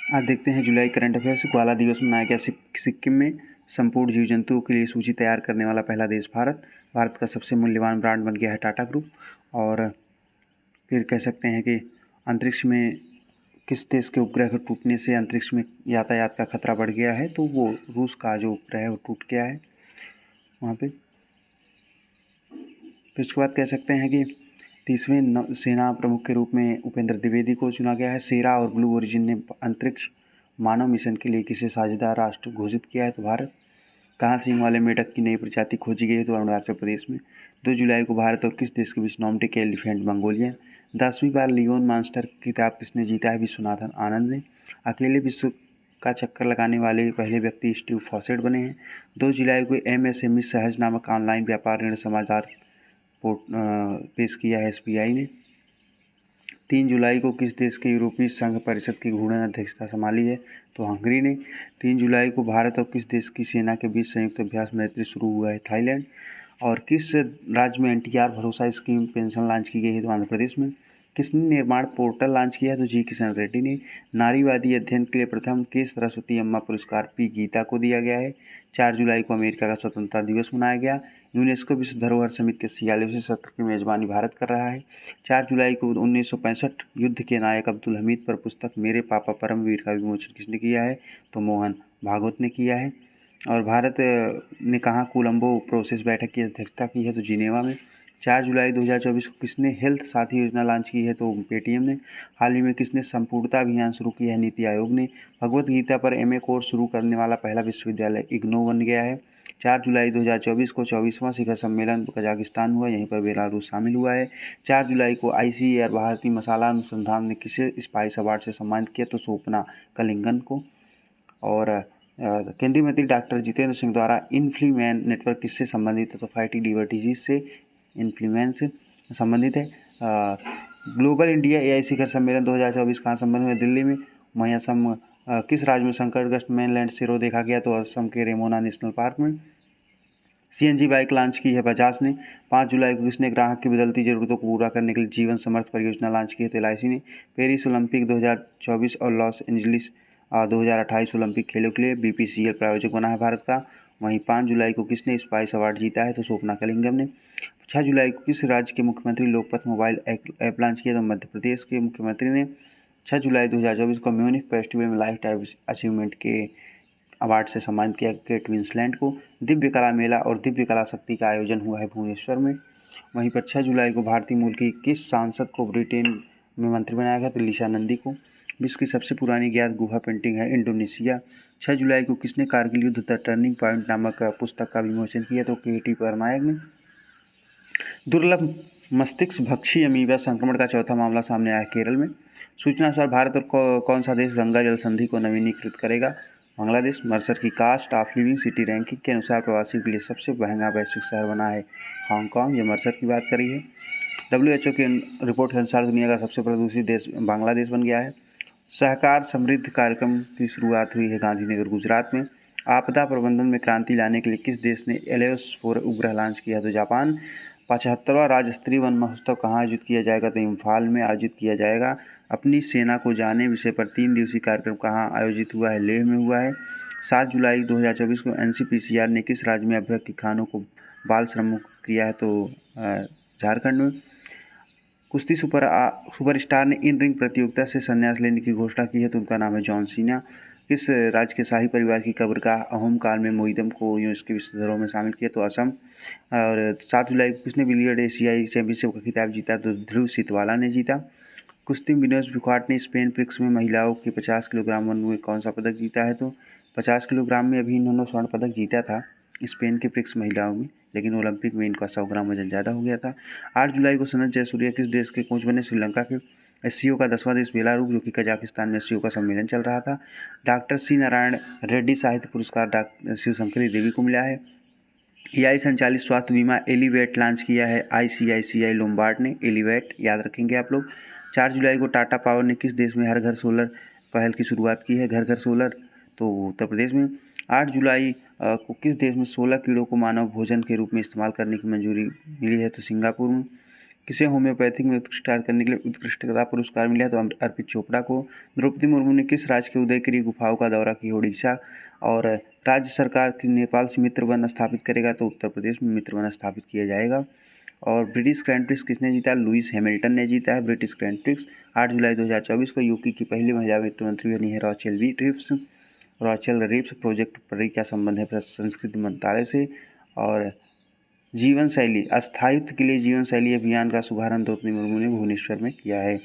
आज देखते हैं जुलाई करंट अफेयर्स। ग्वाला दिवस मनाया गया सिक्किम में। संपूर्ण जीव जंतुओं के लिए सूची तैयार करने वाला पहला देश भारत। भारत का सबसे मूल्यवान ब्रांड बन गया है टाटा ग्रुप। और फिर कह सकते हैं कि अंतरिक्ष में किस देश के उपग्रह के टूटने से अंतरिक्ष में यातायात का खतरा बढ़ गया है, तो वो रूस का जो उपग्रह है वो टूट गया है वहाँ पे। फिर उसके बाद कह सकते हैं कि 30वें सेना प्रमुख के रूप में उपेंद्र द्विवेदी को चुना गया है। सेरा और ब्लू ओरिजिन ने अंतरिक्ष मानव मिशन के लिए किसे साझेदार राष्ट्र घोषित किया है, तो भारत। कहाँ सींग वाले मेढक की नई प्रजाति खोजी गई है, तो अरुणाचल प्रदेश में। 2 जुलाई को भारत और किस देश के बीच नॉर्डिक एलिफेंट मंगोलिया। 10वीं बार लियोन मॉन्स्टर किताब किसने जीता है, विश्वनाथन आनंद ने। अकेले विश्व का चक्कर लगाने वाले पहले व्यक्ति स्टीव फॉसेट बने हैं। 2 जुलाई को MSME सहज नामक ऑनलाइन व्यापार ऋण समाचार पेश किया है SBI ने। 3 जुलाई को किस देश के यूरोपीय संघ परिषद की घूर्णन अध्यक्षता संभाली है, तो हंगरी ने। 3 जुलाई को भारत और किस देश की सेना के बीच संयुक्त अभ्यास मैत्री शुरू हुआ है, थाईलैंड। और किस राज्य में NTR भरोसा स्कीम पेंशन लॉन्च की गई है, तो आंध्र प्रदेश में। किसने निर्माण पोर्टल लॉन्च किया है, तो जी किशन रेड्डी ने। नारीवादी अध्ययन के लिए प्रथम के सरस्वती अम्मा पुरस्कार P गीता को दिया गया है। 4 जुलाई को अमेरिका का स्वतंत्रता दिवस मनाया गया। यूनेस्को विश्व धरोहर समिति के 46वें सत्र की मेजबानी भारत कर रहा है। 4 जुलाई को 1965 युद्ध के नायक अब्दुल हमीद पर पुस्तक मेरे पापा परमवीर का विमोचन किसने किया है, तो मोहन भागवत ने किया है। और भारत ने कहाँ कोलंबो प्रोसेस बैठक की अध्यक्षता की है, तो जिनेवा में। 4 जुलाई 2024 को किसने हेल्थ साथी योजना लॉन्च की है, तो पेटीएम ने। हाल ही में किसने संपूर्णता अभियान शुरू किया है, नीति आयोग ने। भगवत गीता पर MA कोर्स शुरू करने वाला पहला विश्वविद्यालय इग्नू बन गया है। 4 जुलाई 2024 को 24वां शिखर सम्मेलन कजाकिस्तान हुआ, यहीं पर बेलारूस शामिल हुआ है। 4 जुलाई को ICAR भारतीय मसाला अनुसंधान ने किसे स्पाइस अवार्ड से सम्मानित किया, तो स्वप्ना कलिंगन को। और केंद्रीय मंत्री डॉक्टर जितेंद्र सिंह द्वारा इन्फ्लूएंस नेटवर्क किससे संबंधित है, तो फैटी लीवर डिजीज से इन्फ्लुएंस संबंधित है। ग्लोबल इंडिया AI शिखर सम्मेलन 2024 कहाँ संबंध में, दिल्ली में। वहीं असम किस राज्य में संकटग्रस्त मेनलैंड सिरो देखा गया, तो असम के रेमोना नेशनल पार्क में। CNG बाइक लॉन्च की है बजाज ने। 5 जुलाई को किसने ग्राहक की बदलती जरूरतों को पूरा करने के लिए जीवन समर्थ परियोजना लॉन्च की है, तो LIC ने। पेरिस ओलंपिक 2024 और लॉस एंजलिस 2028 ओलंपिक खेलों के लिए BPCL प्रायोजक बना है भारत का। वहीं 5 जुलाई को किसने स्पाइस अवार्ड जीता है, तो स्वप्ना कलिंगम ने। 6 जुलाई को किस राज्य के मुख्यमंत्री लोकपथ मोबाइल ऐप लॉन्च किया, तो मध्य प्रदेश के मुख्यमंत्री ने। 6 जुलाई 2024 को म्यूनिख फेस्टिवल में लाइफ टाइम अचीवमेंट के अवार्ड से सम्मानित किया केट विंसलैंड को। दिव्य कला मेला और दिव्य कला शक्ति का आयोजन हुआ है भुवनेश्वर में। वहीं पर 6 जुलाई को भारतीय मूल की किस सांसद को ब्रिटेन में मंत्री बनाया गया, तो लिशा नंदी को। विश्व की सबसे पुरानी ज्ञात गुहा पेंटिंग है इंडोनेशिया। 6 जुलाई को किसने कारगिल युद्ध द टर्निंग पॉइंट नामक पुस्तक का विमोचन किया, तो KT पटनायक ने। दुर्लभ मस्तिष्क भक्षी अमीबा संक्रमण का चौथा मामला सामने आया केरल में। सूचना अनुसार भारत और कौन सा देश गंगा जल संधि को नवीनीकृत करेगा, बांग्लादेश। मर्सर की cost of living city ranking के अनुसार प्रवासियों के लिए सबसे महंगा वैश्विक शहर बना है हांगकांग, ये मर्सर की बात करी है। WHO की रिपोर्ट के अनुसार दुनिया का सबसे प्रदूषित देश बांग्लादेश बन गया है। सहकार समृद्ध कार्यक्रम की शुरुआत हुई है गांधीनगर गुजरात में। आपदा प्रबंधन में क्रांति लाने के लिए किस देश ने एलियोस-4 उपग्रह लॉन्च किया, तो जापान। 75वां राज्य स्तरीय वन महोत्सव कहाँ आयोजित किया जाएगा, तो इम्फाल में आयोजित किया जाएगा। अपनी सेना को जाने विषय पर 3 दिवसीय कार्यक्रम कहाँ आयोजित हुआ है, लेह में हुआ है। 7 जुलाई 2024 को NCPCR ने किस राज्य में अभ्यस्त की खानों को बाल श्रम मुक्त किया है, तो झारखंड में। कुश्ती सुपरस्टार ने इन रिंग प्रतियोगिता से संन्यास लेने की घोषणा की है, तो उनका नाम है जॉन सीना। किस राज्य के शाही परिवार की कब्रगाह अहोम काल में मोइदम को यूनेस्को विश्व धरोहर में शामिल किया, तो असम। और 7 जुलाई को किसने बिलियर्ड एशियाई चैंपियनशिप का खिताब जीता, तो ध्रुव सीतवाला ने जीता। कुश्ती में विनोद फोगाट ने स्पेन प्रिक्स में महिलाओं के 50 किलोग्राम वर्ग में कौन सा पदक जीता है, तो 50 किलोग्राम में अभी इन्होंने स्वर्ण पदक जीता था स्पेन के प्रिक्स महिलाओं में, लेकिन ओलंपिक में इनका 100 ग्राम वजन ज़्यादा हो गया था। 8 जुलाई को सनत जयसूर्या किस देश के कोच बने, श्रीलंका के। SCO का 10वां देश बेलारूस, जो कि कजाकिस्तान में SCO का सम्मेलन चल रहा था। डॉक्टर C नारायण रेड्डी साहित्य पुरस्कार डॉक्टर शिवशंकरी देवी को मिला है। AI संचालित स्वास्थ्य बीमा एलिवेट लॉन्च किया है ICICI लोम्बार्ड ने, एलिवेट याद रखेंगे आप लोग। 4 जुलाई को टाटा पावर ने किस देश में हर घर सोलर पहल की शुरुआत की है, घर घर सोलर, तो उत्तर प्रदेश में। 8 जुलाई को किस देश में 16 कीड़ों को मानव भोजन के रूप में इस्तेमाल करने की मंजूरी मिली है, तो सिंगापुर में। किसे होम्योपैथिक में उत्कृष्ट कार्य करने के लिए उत्कृष्टता पुरस्कार मिला तो अर्पित चोपड़ा को। द्रौपदी मुर्मू ने किस राज्य के उदयगिरी गुफाओं का दौरा किया? ओडिशा। और राज्य सरकार की नेपाल से मित्र वन स्थापित करेगा तो उत्तर प्रदेश में मित्र वन स्थापित किया जाएगा। और ब्रिटिश ग्रैंड प्रिक्स किसने जीता? लुइस हैमिल्टन ने जीता है ब्रिटिश ग्रैंड प्रिक्स। 8 जुलाई 2024 को यूके की पहली महिला वित्त मंत्री बनी है रॉचेल रिप्स। प्रोजेक्ट पर क्या संबंध है? संस्कृति मंत्रालय से। और जीवन शैली अस्थायित्व के लिए जीवन शैली अभियान का शुभारंभ द्रौपदी मुर्मू ने भुवनेश्वर में किया है।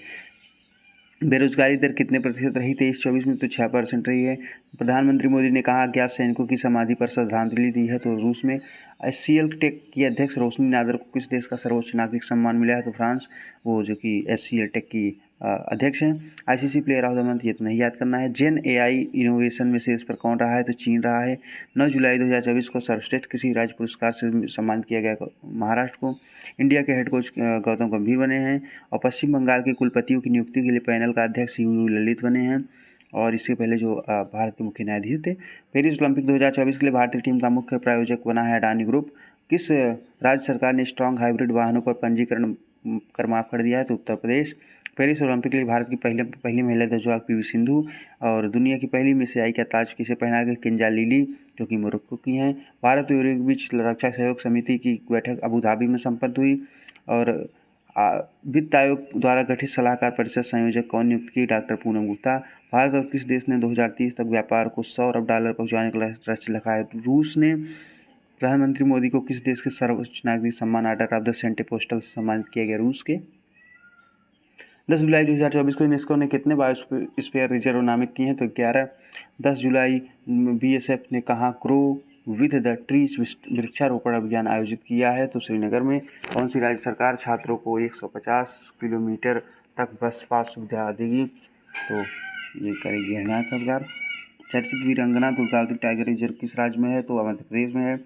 बेरोजगारी दर कितने प्रतिशत रही 23-24 में? तो 6% रही है। प्रधानमंत्री मोदी ने कहा अज्ञात सैनिकों की समाधि पर श्रद्धांजलि दी है तो रूस में। HCL टेक की अध्यक्ष रोशनी नादर को किस देश का सर्वोच्च नागरिक सम्मान मिला है? तो फ्रांस, वो जो कि HCL टेक की अध्यक्ष हैं। ICC player of the month ये तो नहीं याद करना है। जेन AI इनोवेशन में शीर्ष पर कौन रहा है? तो चीन रहा है। 9 जुलाई 2024 को सर्वश्रेष्ठ कृषि राज्य पुरस्कार से सम्मानित किया गया महाराष्ट्र को। इंडिया के हेड कोच गौतम गंभीर बने हैं। और पश्चिम बंगाल के कुलपतियों की नियुक्ति के लिए पैनल का अध्यक्ष यू ललित बने हैं। और इससे पहले जो भारत के मुख्य न्यायाधीश थे। पेरिस ओलंपिक 2024 के लिए भारतीय टीम का मुख्य प्रायोजक बना है अडानी ग्रुप। किस राज्य सरकार ने स्ट्रॉन्ग हाइब्रिड वाहनों पर पंजीकरण कर माफ कर दिया है? तो उत्तर प्रदेश। पेरिस ओलंपिक के लिए भारत की पहली महिला ध्वजवाहक PV सिंधु। और दुनिया की पहली मिस एशियाई का ताज किसे पहना गया? किंजा लीली जो कि मोरक्को की हैं। भारत और यूरोप के बीच रक्षा सहयोग समिति की बैठक अबू धाबी में संपन्न हुई। और वित्त आयोग द्वारा गठित सलाहकार परिषद संयोजक कौन नियुक्त की? डॉक्टर पूनम गुप्ता। भारत और किस देश ने 2030 तक व्यापार को $100 अरब पहुंचाने का लक्ष्य रखा है? रूस ने। प्रधानमंत्री मोदी को किस देश के सर्वोच्च नागरिक सम्मान order of the saint postal से सम्मानित किया गया? रूस के। 10 जुलाई 2024 को यूनेस्को ने कितने बायोस्फीयर रिजर्व नामित किए हैं? तो 11। 10 जुलाई BSF ने कहाँ ग्रो विद द ट्रीज वृक्षारोपण अभियान आयोजित किया है? तो श्रीनगर में। कौन सी राज्य सरकार छात्रों को 150 किलोमीटर तक बस पास सुविधा देगी? तो ये करेगी हरियाणा सरकार। चर्चित वीरांगना दुर्गावती टाइगर रिजर्व किस राज्य में है? तो मध्य प्रदेश में है।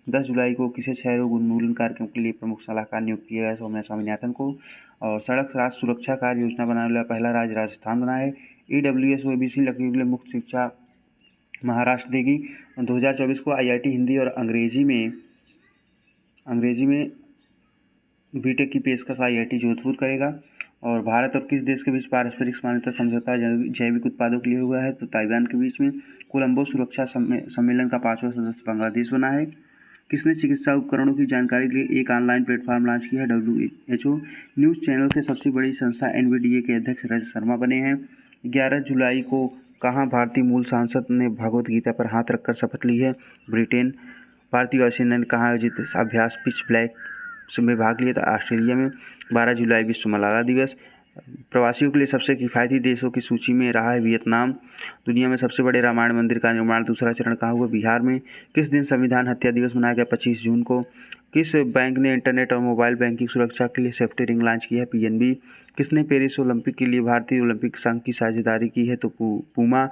10 जुलाई को किसे क्षय रोग उन्मूलन कार्यक्रम के लिए प्रमुख सलाहकार नियुक्त किया गया? सौम्या स्वामीनाथन को। और सड़क राष्ट्र सुरक्षा कार्य योजना बनाने वाला पहला राज्य राजस्थान बना है। EWS OBC लड़कियों के लिए मुफ्त शिक्षा महाराष्ट्र देगी। 2024 को IIT हिंदी और अंग्रेजी में BTech की पेशकश IIT जोधपुर करेगा। और भारत और किस देश के बीच पारस्परिक मान्यता समझौता जैविक उत्पादों के लिए हुआ है? तो ताइवान के बीच में। कोलंबो सुरक्षा सम्मेलन का 5वां सदस्य बांग्लादेश बना है। किसने चिकित्सा उपकरणों की जानकारी के लिए एक ऑनलाइन प्लेटफॉर्म लॉन्च किया है? WHO। न्यूज़ चैनल के सबसे बड़ी संस्था NVDA के अध्यक्ष रजत शर्मा बने हैं। 11 जुलाई को कहाँ भारतीय मूल सांसद ने भगवद गीता पर हाथ रखकर शपथ ली है? ब्रिटेन। भारतीय वायुसेना ने कहाँ आयोजित अभ्यास पिच ब्लैक में भाग लिया था? ऑस्ट्रेलिया में। 12 जुलाई विश्व मलाला दिवस। प्रवासियों के लिए सबसे किफ़ायती देशों की सूची में रहा है वियतनाम। दुनिया में सबसे बड़े रामायण मंदिर का निर्माण दूसरा चरण कहाँ हुआ? बिहार में। किस दिन संविधान हत्या दिवस मनाया गया? 25 जून को। किस बैंक ने इंटरनेट और मोबाइल बैंकिंग सुरक्षा के लिए सेफ्टी रिंग लॉन्च की है? PNB। किसने पेरिस ओलंपिक के लिए भारतीय ओलंपिक संघ की साझेदारी की है? तो पूमा।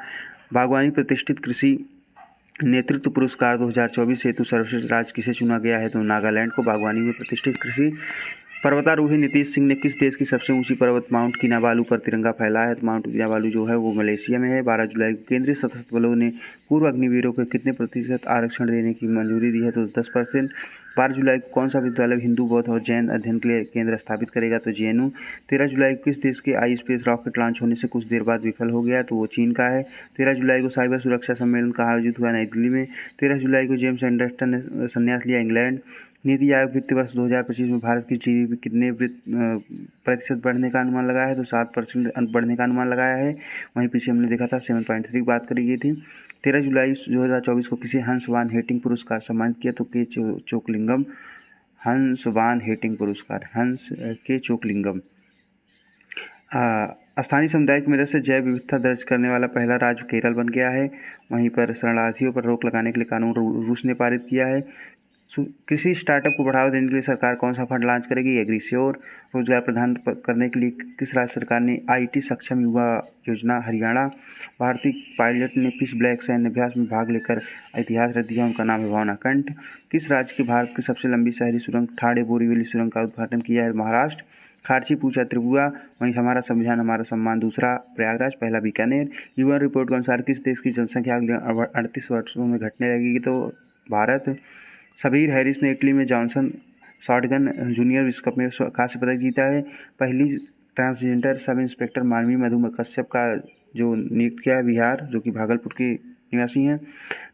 बागवानी प्रतिष्ठित कृषि नेतृत्व पुरस्कार 2024 हेतु सर्वश्रेष्ठ राज्य किसे चुना गया है? तो नागालैंड को बागवानी में प्रतिष्ठित कृषि। पर्वतारोही नीतीश सिंह ने किस देश की सबसे ऊंची पर्वत माउंट किनाबालू पर तिरंगा फहराया है? तो माउंट किनाबालू जो है वो मलेशिया में है। 12 जुलाई को केंद्रीय सशस्त्र बलों ने पूर्व अग्निवीरों को कितने प्रतिशत आरक्षण देने की मंजूरी दी है? तो 10%। 12 जुलाई को कौन सा विद्यालय हिंदू, बौद्ध और जैन अध्ययन के लिए केंद्र स्थापित करेगा? तो JNU। 13 जुलाई को किस देश के ISpace रॉकेट लॉन्च होने से कुछ देर बाद विफल हो गया? तो वो चीन का है। 13 जुलाई को साइबर सुरक्षा सम्मेलन कहाँ आयोजित हुआ? नई दिल्ली में। 13 जुलाई को जेम्स एंडरसन ने संन्यास लिया, इंग्लैंड। नीति आयोग वित्तीय वर्ष 2025 में भारत की GDP कितने प्रतिशत बढ़ने का अनुमान लगाया है? तो 7% बढ़ने का अनुमान लगाया है। वहीं पीछे हमने देखा था 7.3 की बात करी गई थी। 13 जुलाई 2024 को किसी हंस वान हेटिंग पुरस्कार सम्मानित किया? तो के चोकलिंगम। हंस वान हेटिंग पुरस्कार हंस के चोकलिंगम। स्थानीय समुदाय की मदद से जैव विविधता दर्ज करने वाला पहला राज्य केरल बन गया है। वहीं पर शरणार्थियों पर रोक लगाने के लिए कानून रूस ने पारित किया है। कृषि स्टार्टअप को बढ़ावा देने के लिए सरकार कौन सा फंड लॉन्च करेगी? एग्रीश्योर। रोजगार प्रदान करने के लिए किस राज्य सरकार ने IT सक्षम युवा योजना? हरियाणा। भारतीय पायलट ने पिच ब्लैक सैन्य अभ्यास में भाग लेकर इतिहास रच दिया, उनका नाम है भावना कंठ। किस राज्य की भारत की सबसे लंबी शहरी सुरंग ठाणे बोरीवली सुरंग का उद्घाटन किया है? महाराष्ट्र। खारची पूछा त्रिपुरा। वहीं हमारा संविधान हमारा सम्मान दूसरा प्रयागराज, पहला बीकानेर। UN रिपोर्ट के अनुसार किस देश की जनसंख्या अगले 38 वर्षों में घटने लगेगी? तो भारत। शबीर हैरिस ने इटली में जॉनसन शॉटगन जूनियर विश्व कप में कांस्य पदक जीता है। पहली ट्रांसजेंडर सब इंस्पेक्टर मानवी मधु कश्यप का जो नियुक्त किया है बिहार, जो कि भागलपुर के निवासी हैं।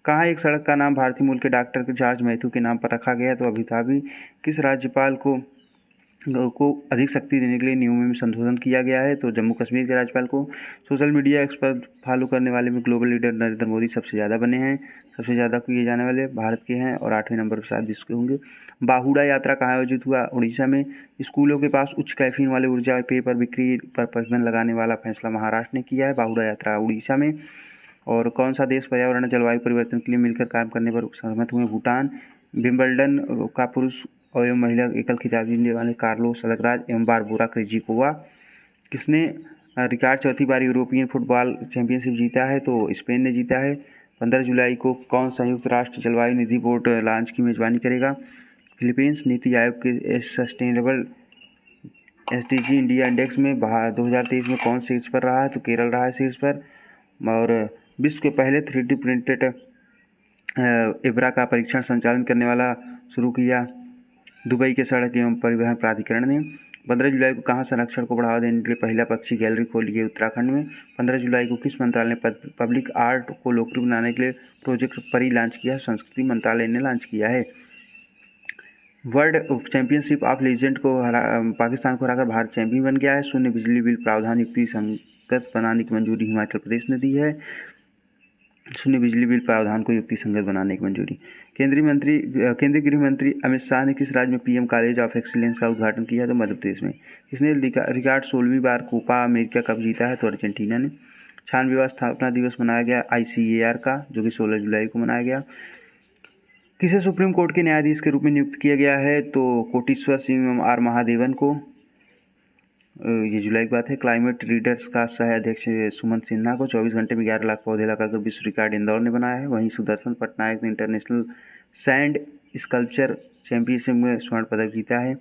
कहाँ एक सड़क का नाम भारतीय मूल के डॉक्टर जॉर्ज मैथ्यू के नाम पर रखा गया है? तो अबू धाबी। किस राज्यपाल को अधिक शक्ति देने के लिए नियमों में संशोधन किया गया है? तो जम्मू कश्मीर के राज्यपाल को। सोशल मीडिया एक्सपर्ट फॉलो करने वाले में ग्लोबल लीडर नरेंद्र मोदी सबसे ज़्यादा बने हैं। सबसे ज़्यादा किए जाने वाले भारत के हैं और 8वें नंबर पर शायद विश्व के होंगे। बाहुड़ा यात्रा कहाँ आयोजित हुआ? उड़ीसा में। स्कूलों के पास उच्च कैफीन वाले ऊर्जा पेय पर बिक्री पर प्रतिबंध लगाने वाला फैसला महाराष्ट्र ने किया है। बाहुड़ा यात्रा उड़ीसा में। और कौन सा देश पर्यावरण और जलवायु परिवर्तन के लिए मिलकर काम करने पर सहमत हुए? भूटान। विंबलडन का पुरुष एवं महिला एकल खिताब जीतने वाले कार्लोस अलकराज एवं बारबोरा क्रिजिकोवा। किसने रिकॉर्ड चौथी बार यूरोपियन फुटबॉल चैंपियनशिप जीता है? तो स्पेन ने जीता है। 15 जुलाई को कौन संयुक्त राष्ट्र जलवायु निधि बोर्ड लॉन्च की मेजबानी करेगा? फिलीपींस। नीति आयोग के सस्टेनेबल एसडीजी इंडिया इंडेक्स में 2023 में कौन शीर्ष पर रहा है? तो केरल रहा है शीर्ष पर। और विश्व के पहले 3D प्रिंटेड इब्रा का परीक्षण संचालन करने वाला शुरू किया दुबई के सड़क एवं परिवहन प्राधिकरण ने। 15 जुलाई को कहाँ संरक्षण को बढ़ावा देने के लिए पहला पक्षी गैलरी खोली गई? उत्तराखंड में। 15 जुलाई को किस मंत्रालय ने पब्लिक आर्ट को लोकप्रिय बनाने के लिए प्रोजेक्ट परी लॉन्च किया? संस्कृति मंत्रालय ने लॉन्च किया है। वर्ल्ड चैंपियनशिप ऑफ लीजेंड को पाकिस्तान को हराकर भारत चैंपियन बन गया है। शून्य बिजली बिल प्रावधान युक्ति संगत बनाने की मंजूरी हिमाचल प्रदेश ने दी है। शून्य बिजली बिल प्रावधान को युक्ति संगत बनाने की मंजूरी। केंद्रीय गृह मंत्री अमित शाह ने किस राज्य में पीएम कॉलेज ऑफ एक्सीलेंस का उद्घाटन किया? तो मध्य प्रदेश में। किसने रिकॉर्ड 16वीं बार कोपा अमेरिका कप जीता है? तो अर्जेंटीना ने। 96वां स्थापना दिवस मनाया गया ICAR का, जो कि 16 जुलाई को मनाया गया। किसे सुप्रीम कोर्ट के न्यायाधीश के रूप में नियुक्त किया गया है? तो कोटेश्वर सिंह आर महादेवन को। ये जुलाई की बात है। क्लाइमेट रीडर्स का सह अध्यक्ष सुमन सिन्हा को 24 घंटे में 11 लाख पौधे लगाकर विश्व रिकॉर्ड इंदौर ने बनाया है। वहीं सुदर्शन पटनायक ने इंटरनेशनल सैंड स्कल्पचर चैंपियनशिप में स्वर्ण पदक जीता है।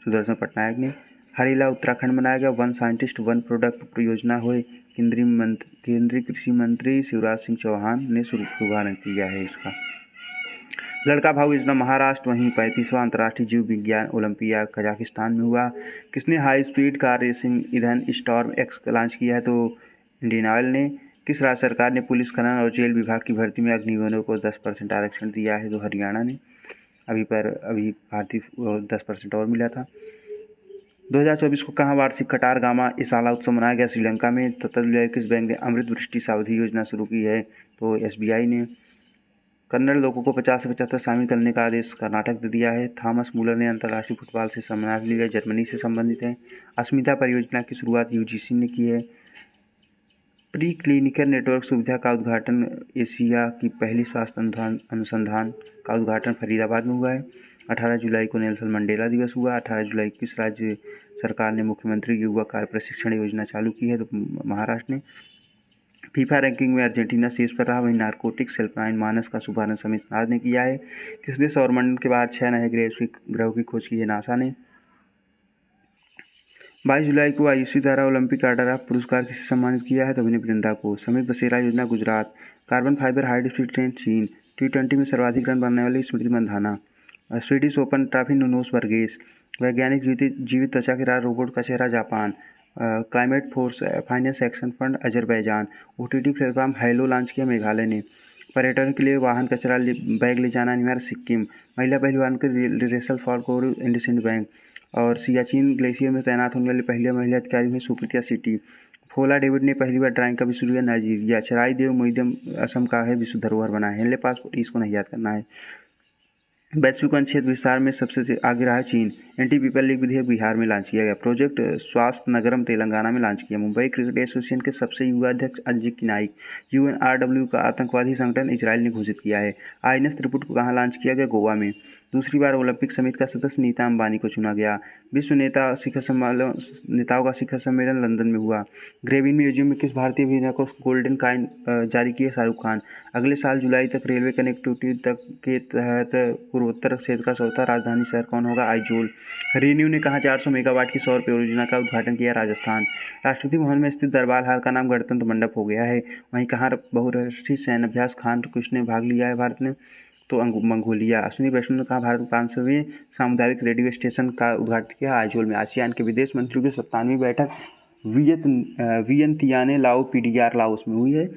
सुदर्शन पटनायक ने। हरेला उत्तराखंड बनाया गया। वन साइंटिस्ट वन प्रोडक्ट परियोजना हुए केंद्रीय कृषि मंत्री शिवराज सिंह चौहान ने शुभारंभ किया है इसका। लड़का भाऊ योजना महाराष्ट्र। वहीं 35वां अंतर्राष्ट्रीय जीव विज्ञान ओलंपियाड कजाकिस्तान में हुआ। किसने हाई स्पीड कार रेसिंग ईंधन स्टॉर्म एक्स लॉन्च किया है? तो इंडियन ऑयल ने। किस राज्य सरकार ने पुलिस खनन और जेल विभाग की भर्ती में अग्निवीरों को 10% आरक्षण दिया है? तो हरियाणा ने। अभी भारतीय 10% और मिला था। 2024 को कहाँ वार्षिक कटार गामा इसाला उत्सव मनाया गया? श्रीलंका में। 17 जुलाई किस बैंक ने अमृत वृष्टि सावधि योजना शुरू की है? तो SBI ने। कन्नड़ लोगों को 50 से 75 शामिल करने का आदेश कर्नाटक ने दिया है। थॉमस मुलर ने अंतर्राष्ट्रीय फुटबॉल से सम्मान लिया, जर्मनी से संबंधित है। अस्मिता परियोजना की शुरुआत UGC ने की है। प्री क्लिनिकल नेटवर्क सुविधा का उद्घाटन एशिया की पहली स्वास्थ्य अनुसंधान का उद्घाटन फरीदाबाद में हुआ है। 18 जुलाई को नेल्सन मंडेला दिवस हुआ। 18 जुलाई किस राज्य सरकार ने मुख्यमंत्री युवा कार्य प्रशिक्षण योजना चालू की है? तो महाराष्ट्र ने। फीफा रैंकिंग में अर्जेंटीना शीर्ष पर रहा। वहीं नार्कोटिक्स हेल्पलाइन मानस का शुभारंभ समित नाथ ने किया है। किसने सौरमंडल के बाद 6 नए ग्रहों की खोज की है? नासा ने। 22 जुलाई को आयुषी द्वारा ओलंपिक ऑर्डर ऑफ पुरस्कार किसे सम्मानित किया है? तो अभिनव बिंद्रा को। श्रमिक बसेरा योजना Gujarat. Carbon fiber high speed train चीन। T20 में सर्वाधिक रन बनाने वाली Smriti Mandhana. Swedish open trophy Nunos Borges. वैज्ञानिक जीवित त्वचा के राज रोबोट का चेहरा Japan. Climate force finance action fund Azerbaijan. OTT platform hello launch किया मेघालय ने। पर्यटन के लिए वाहन कचरा बैग ले जाना अनिवार्य सिक्किम। महिला पहलवान के रेसल फॉर को इंडसइंड बैंक। और सियाचिन ग्लेशियर में तैनात होने वाली पहली महिला अधिकारी हुई सुप्रीतिया सिटी। फोला डेविड ने पहली बार ड्राइंग का विश्व किया नाइजीरिया। चराई देव म्यूजियम असम का है विश्व धरोहर बना है। हेनले पासपोर्ट इसको नहीं याद करना है। वैश्विक वन क्षेत्र विस्तार में सबसे आगे रहा है चीन। एंटी पीपल लीग विधेयक बिहार में लॉन्च किया गया। प्रोजेक्ट स्वास्थ्य नगरम तेलंगाना में लॉन्च किया। मुंबई क्रिकेट एसोसिएशन के सबसे युवा अध्यक्ष अजिंक्य नाइक। UNRW का आतंकवादी संगठन इजराइल ने घोषित किया है। INS त्रिपुट को कहाँ लॉन्च किया गया? गोवा में। दूसरी बार ओलंपिक समिति का सदस्य नीता अंबानी को चुना गया। विश्व नेताओं का शिखर सम्मेलन लंदन में हुआ। ग्रेविन म्यूजियम में किस भारतीय अभिनेता को गोल्डन कॉइन जारी किए? शाहरुख खान। अगले साल जुलाई तक रेलवे कनेक्टिविटी तक के तहत पूर्वोत्तर क्षेत्र का चौथा राजधानी शहर कौन होगा? आइजोल। रेन्यू ने कहा 400 मेगावाट की सौर परियोजना का उद्घाटन किया? राजस्थान। राष्ट्रपति भवन में स्थित दरबार हाल का नाम गणतंत्र मंडप हो गया है। वहीं कहाँ बहुराष्ट्रीय सैन्य अभ्यास खान कृष्ण ने भाग लिया है? भारत ने। तो मंगोलिया। अश्विनी वैष्णव ने कहा भारत को 500वें सामुदायिक रेडियो स्टेशन का उद्घाटन किया आइजोल में। आसियान के विदेश मंत्रियों की 97वीं बैठक वियंतियाने लाओ PDR लाओस में हुई है।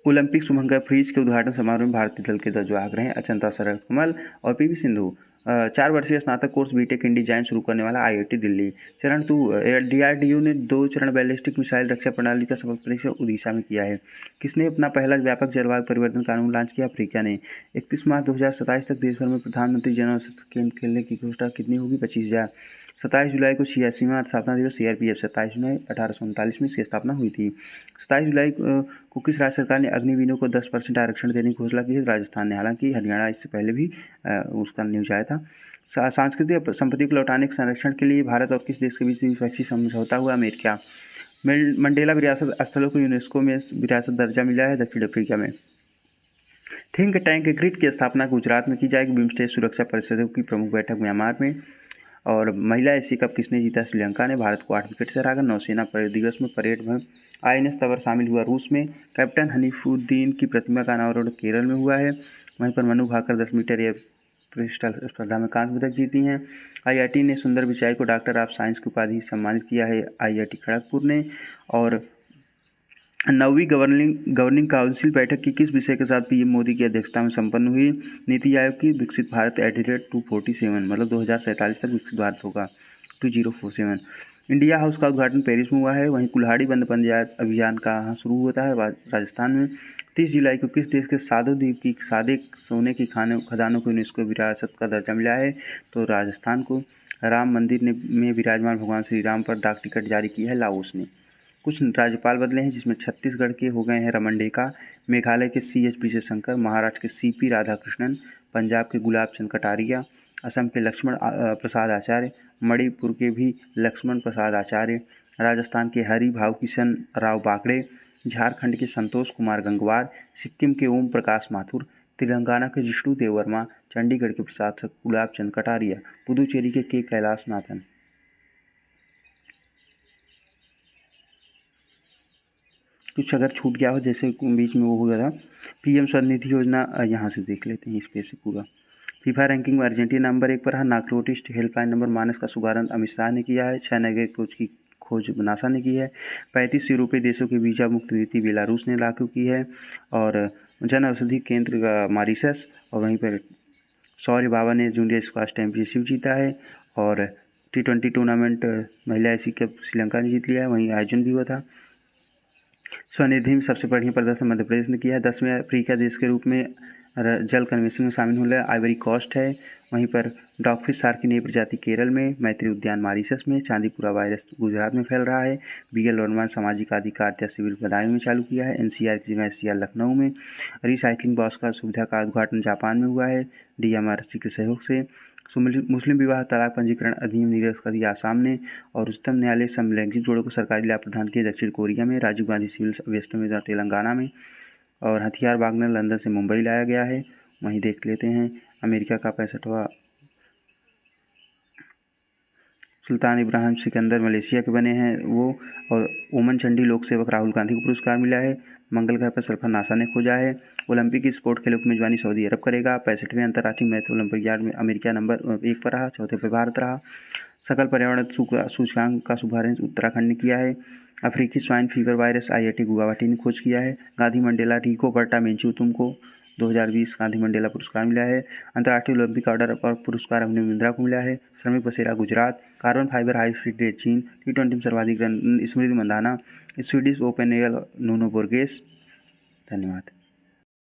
ओलंपिक शुभंकर फ्रीज के उद्घाटन समारोह में भारतीय दल के ध्वजारोहक रहे अचंता शरद कमल और PV सिंधु। 4 वर्षीय स्नातक कोर्स बीटेक इन डिजाइन शुरू करने वाला IIT दिल्ली। चरण 2 DRDO ने 2 चरण बैलिस्टिक मिसाइल रक्षा प्रणाली का सफल परीक्षण उड़ीसा में किया है। किसने अपना पहला व्यापक जलवायु परिवर्तन कानून लॉन्च किया? अफ्रीका ने। 31 मार्च 2027 तक देश भर में प्रधानमंत्री जन औषधि केंद्र खोलने की घोषणा कितनी होगी? 25,000। 27 जुलाई को 86वां स्थापना दिवस। CRPF 27 जुलाई 1839 में इसकी स्थापना हुई थी। 27 जुलाई को किस राज्य सरकार ने अग्निवीरों को 10% आरक्षण देने की घोषणा की है? राजस्थान ने। हालांकि हरियाणा इससे पहले भी उसका न्यूज आया था। सांस्कृतिक संपत्ति को लौटाने के संरक्षण के लिए भारत और किस देश के बीच द्विपक्षीय समझौता हुआ? अमेरिका। मंडेला विरासत स्थलों को यूनेस्को में विरासत दर्जा मिला है दक्षिण अफ्रीका में। थिंक टैंक ग्रिड की स्थापना गुजरात में की जाएगी। बिम्स्टेक सुरक्षा परिषदों की प्रमुख बैठक म्यांमार में। और महिला एशिया कप किसने जीता? श्रीलंका ने। भारत को 8 विकेट से हराकर नौसेना दिवस में परेड में INS तवर शामिल हुआ रूस में। कैप्टन हनीफुद्दीन की प्रतिमा का अनावरण केरल में हुआ है। वहीं पर Manu Bhaker 10 metre air pistol स्पर्धा में कांस्य पदक जीती हैं। IIT ने सुंदर पिचाई को डॉक्टर ऑफ साइंस की उपाधि सम्मानित किया है IIT खड़गपुर ने। और 9वीं गवर्निंग काउंसिल बैठक की किस विषय के साथ PM मोदी की अध्यक्षता में संपन्न हुई? नीति आयोग की विकसित भारत @247 मतलब 2047 तक विकसित भारत होगा 2047। इंडिया हाउस का उद्घाटन पेरिस में हुआ है। वहीं कुल्हाड़ी बंद पंचायत अभियान कहाँ शुरू होता है? राजस्थान में। 30 जुलाई को किस देश के साधु द्वीप की सादे सोने की खदानों को यूनेस्को विरासत का दर्जा मिला है? तो राजस्थान को। राम मंदिर में विराजमान भगवान श्री राम पर डाक टिकट जारी की है लाओस ने। कुछ राज्यपाल बदले हैं जिसमें छत्तीसगढ़ के हो गए हैं रमन डेका, मेघालय के CH विजयशंकर, महाराष्ट्र के CP राधाकृष्णन, पंजाब के गुलाब चंद कटारिया, असम के लक्ष्मण प्रसाद आचार्य, मणिपुर के भी लक्ष्मण प्रसाद आचार्य, राजस्थान के हरि भाव किशन राव बाकड़े, झारखंड के संतोष कुमार गंगवार, सिक्किम के ओम प्रकाश माथुर, तेलंगाना के जिष्णु देववर्मा, चंडीगढ़ के प्रशासक गुलाब चंद कटारिया, पुदुचेरी के कैलाश नाथन। कुछ अगर छूट गया हो जैसे बीच में वो हो गया था। PM स्वनिधि योजना यहाँ से देख लेते हैं इस पे से पूरा। फीफा रैंकिंग में अर्जेंटीना नंबर 1 पर है। नार्कोटिक्स हेल्पलाइन नंबर मानस का शुभारंभ अमित शाह ने किया है। 6 नए कोच की खोज नासा ने की है। 35 यूरोपीय देशों के वीजा मुक्त नीति बेलारूस ने लागू की है। और जन औषधि केंद्र का मॉरिशस। और वहीं पर सौर्य बाबा ने जूनियर स्क्वाश चैंपियनशिप जीता है। और T20 टूर्नामेंट महिला एशिया कप श्रीलंका ने जीत लिया है। वहीं आयोजन भी हुआ था। स्वनिधि में सबसे बढ़िया प्रदर्शन मध्य प्रदेश ने किया है। 10वें अफ्रीका देश के रूप में जल कन्वेंशन में शामिल होने आइवरी कोस्ट है। वहीं पर डॉगफिश शार्क की नई प्रजाति केरल में, मैत्री उद्यान मॉरिशस में, चांदीपुरा वायरस गुजरात में फैल रहा है। BL वर्मा सामाजिक अधिकारिता शिविर बदायूं में चालू किया है। NCR की जगह SCR लखनऊ में। रिसाइकलिंग बॉक्स का सुविधा का उद्घाटन जापान में हुआ है DMRC के सहयोग से। मुस्लिम विवाह तलाक पंजीकरण अधिनियम निरस्त कर दिया आसाम ने। और उच्चतम न्यायालय समलैंगिक जोड़ों को सरकारी लाभ प्रदान किए दक्षिण कोरिया में। राजीव गांधी सिविल वेस्टमिंस्टर तेलंगाना में। और हथियार वागनर लंदन से मुंबई लाया गया है। वहीं देख लेते हैं अमेरिका का 65वां सुल्तान इब्राहिम सिकंदर मलेशिया के बने हैं वो। और ओमन चंडी लोक सेवक राहुल गांधी को पुरस्कार मिला है। मंगल ग्रह पर सल्फर नासा ने खोजा है। ओलंपिक स्पोर्ट खेलों की मेजबानी सऊदी अरब करेगा। 65वें अंतर्राष्ट्रीय मैथ ओलंपियाड में अमेरिका नंबर 1 पर रहा। 4थे पर भारत रहा। सकल पर्यावरण सूचकांक का शुभारंभ उत्तराखंड ने किया है। अफ्रीकी swine fever virus IIT Guwahati ने खोज किया है। गांधी मंडेला रिको बर्टा मेंचुतुम को 2020 गांधी मंडेला पुरस्कार मिला है। अंतर्राष्ट्रीय ओलंपिक ऑर्डर पर पुरस्कार अभिनव बिंद्रा को मिला है। श्रमिक बसेरा Gujarat. Carbon fiber high speed rate चीन। T20 में सर्वाधिक run Smriti Mandhana. Swedish open air Nuno Borges. धन्यवाद।